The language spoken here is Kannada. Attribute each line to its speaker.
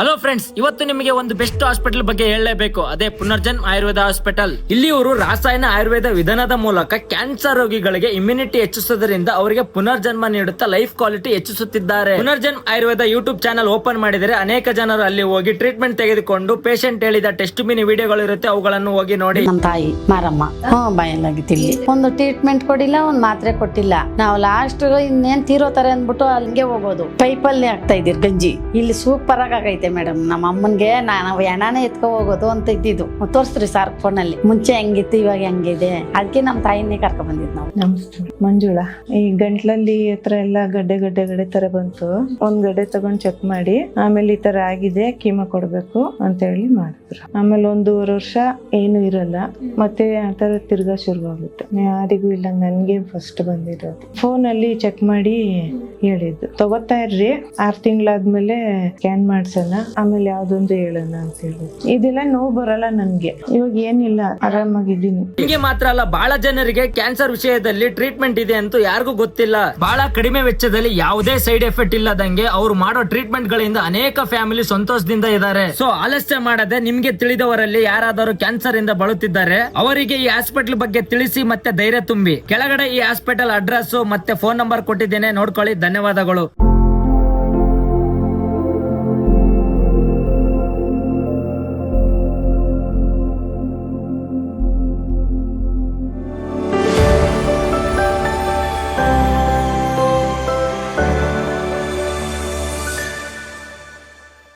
Speaker 1: ಹಲೋ ಫ್ರೆಂಡ್ಸ್, ಇವತ್ತು ನಿಮಗೆ ಒಂದು ಬೆಸ್ಟ್ ಹಾಸ್ಪಿಟಲ್ ಬಗ್ಗೆ ಹೇಳಲೇಬೇಕು. ಅದೇ ಪುನರ್ಜನ್ಮ ಆಯುರ್ವೇದ ಹಾಸ್ಪಿಟಲ್. ಇಲ್ಲಿ ಇವರು ರಾಸಾಯನ ಆಯುರ್ವೇದ ವಿಧಾನದ ಮೂಲಕ ಕ್ಯಾನ್ಸರ್ ರೋಗಿಗಳಿಗೆ ಇಮ್ಯುನಿಟಿ ಹೆಚ್ಚಿಸುವುದರಿಂದ ಅವರಿಗೆ ಪುನರ್ಜನ್ಮ ನೀಡುತ್ತಾ ಲೈಫ್ ಕ್ವಾಲಿಟಿ ಹೆಚ್ಚಿಸುತ್ತಿದ್ದಾರೆ. ಪುನರ್ಜನ್ಮ ಆಯುರ್ವೇದ ಯೂಟ್ಯೂಬ್ ಚಾನಲ್ ಓಪನ್ ಮಾಡಿದರೆ ಅನೇಕ ಜನರು ಅಲ್ಲಿ ಹೋಗಿ ಟ್ರೀಟ್ಮೆಂಟ್ ತೆಗೆದುಕೊಂಡು ಪೇಷಂಟ್ ಹೇಳಿದ ಟೆಸ್ಟ್ ಮಿನಿ ವಿಡಿಯೋಗಳು ಇರುತ್ತೆ, ಅವುಗಳನ್ನು ಹೋಗಿ ನೋಡಿ.
Speaker 2: ನಮ್ಮ ತಾಯಿ ಮಾರಮ್ಮ ಬಾಯಲ್ಲಾಗಿತ್ತು. ಇಲ್ಲಿ ಒಂದು ಟ್ರೀಟ್ಮೆಂಟ್ ಕೊಡಿಲ್ಲ, ಒಂದ್ ಮಾತ್ರೆ ಕೊಟ್ಟಿಲ್ಲ. ನಾವು ಲಾಸ್ಟ್ ಇನ್ನೇನ್ ತೀರೋತಾರೆ ಅಂದ್ಬಿಟ್ಟು ಅಲ್ಲಿಗೆ ಹೋಗೋದು. ಪೈಪಲ್ಲಿ ಆಗ್ತಾ ಇದ್ದೀರಿ ಗಂಜಿ. ಇಲ್ಲಿ ಸೂಪರ್ ಆಗೈತೆ ಮೇಡಮ್. ನಮ್ಮ ಅಮ್ಮನ್ಗೆ ನಾವು ಎಣ್ಣಾನೆ ಎತ್ಕೊ ಹೋಗೋದು ಅಂತ ಇದ್ದಿದ್ದು. ತೋರಿಸ್ರಿ ಸಾರ್ ಫೋನಲ್ಲಿ. ಮುಂಚೆ ಹೆಂಗಿತ್ತು, ಇವಾಗ ಹೆಂಗಿದೆ. ಅದಕ್ಕೆ ನಮ್ಮ ತಾಯಿನೇ ಕರ್ಕೊಂಡ್ ಬಂದಿದ್ ನಾವು.
Speaker 3: ನಮಸ್ತೆ, ಮಂಜುಳಾ. ಈ ಗಂಟ್ಲಲ್ಲಿ ಹತ್ರ ಎಲ್ಲ ಗಡ್ಡೆ ತರ ಬಂತು. ಒಂದ್ ಗಡ್ಡೆ ತಗೊಂಡ್ ಚೆಕ್ ಮಾಡಿ ಆಮೇಲೆ ಈ ತರ ಆಗಿದೆ, ಕೀಮೋ ಕೊಡ್ಬೇಕು ಅಂತ ಹೇಳಿ ಮಾಡಿದ್ರು. ಆಮೇಲೆ 1.5 ವರ್ಷ ಏನು ಇರಲ್ಲ, ಮತ್ತೆ ಆ ತರ ತಿರ್ಗಾ ಶುರುವಾಗುತ್ತೆ. ಯಾರಿಗೂ ಇಲ್ಲ, ನನ್ಗೆ ಫಸ್ಟ್ ಬಂದಿರೋದು. ಫೋನ್ ಅಲ್ಲಿ ಚೆಕ್ ಮಾಡಿ ಹೇಳಿದ್ದು, ತಗೋತಾ ಇರ್ರಿ, 6 ತಿಂಗಳಾದ್ಮೇಲೆ ಸ್ಕ್ಯಾನ್ ಮಾಡ್ಸೋಣ, ಆಮೇಲೆ ಯಾವ್ದೊಂದು ಹೇಳೋಣ ಅಂತ ಹೇಳಿ. ಇದೆಲ್ಲ ನೋವು ಬರಲ್ಲ ನನ್ಗೆ, ಇವಾಗ ಏನಿಲ್ಲ, ಆರಾಮಾಗಿದ್ದೀನಿ.
Speaker 1: ನಿಮಗೆ ಮಾತ್ರ ಅಲ್ಲ, ಬಹಳ ಜನರಿಗೆ ಕ್ಯಾನ್ಸರ್ ವಿಷಯದಲ್ಲಿ ಟ್ರೀಟ್ಮೆಂಟ್ ಇದೆ ಅಂತ ಯಾರಿಗೂ ಗೊತ್ತಿಲ್ಲ. ಬಹಳ ಕಡಿಮೆ ವೆಚ್ಚದಲ್ಲಿ ಯಾವುದೇ ಸೈಡ್ ಎಫೆಕ್ಟ್ ಇಲ್ಲದಂಗೆ ಅವರು ಮಾಡೋ ಟ್ರೀಟ್ಮೆಂಟ್ ಗಳಿಂದ ಅನೇಕ ಫ್ಯಾಮಿಲಿ ಸಂತೋಷದಿಂದ ಇದ್ದಾರೆ. ಸೊ ಆಲಸ್ಯ ಮಾಡದೆ ನಿಮ್ಗೆ ತಿಳಿದವರಲ್ಲಿ ಯಾರಾದರೂ ಕ್ಯಾನ್ಸರ್ ಇಂದ ಬಳಲುತ್ತಿದ್ದಾರೆ ಅವರಿಗೆ ಈ ಹಾಸ್ಪಿಟಲ್ ಬಗ್ಗೆ ತಿಳಿಸಿ ಮತ್ತೆ ಧೈರ್ಯ ತುಂಬಿ. ಕೆಳಗಡೆ ಈ ಹಾಸ್ಪಿಟಲ್ ಅಡ್ರೆಸ್ ಮತ್ತೆ ಫೋನ್ ನಂಬರ್ ಕೊಟ್ಟಿದ್ದೇನೆ, ನೋಡ್ಕೊಳ್ಳಿ. ಧನ್ಯವಾದಗಳು.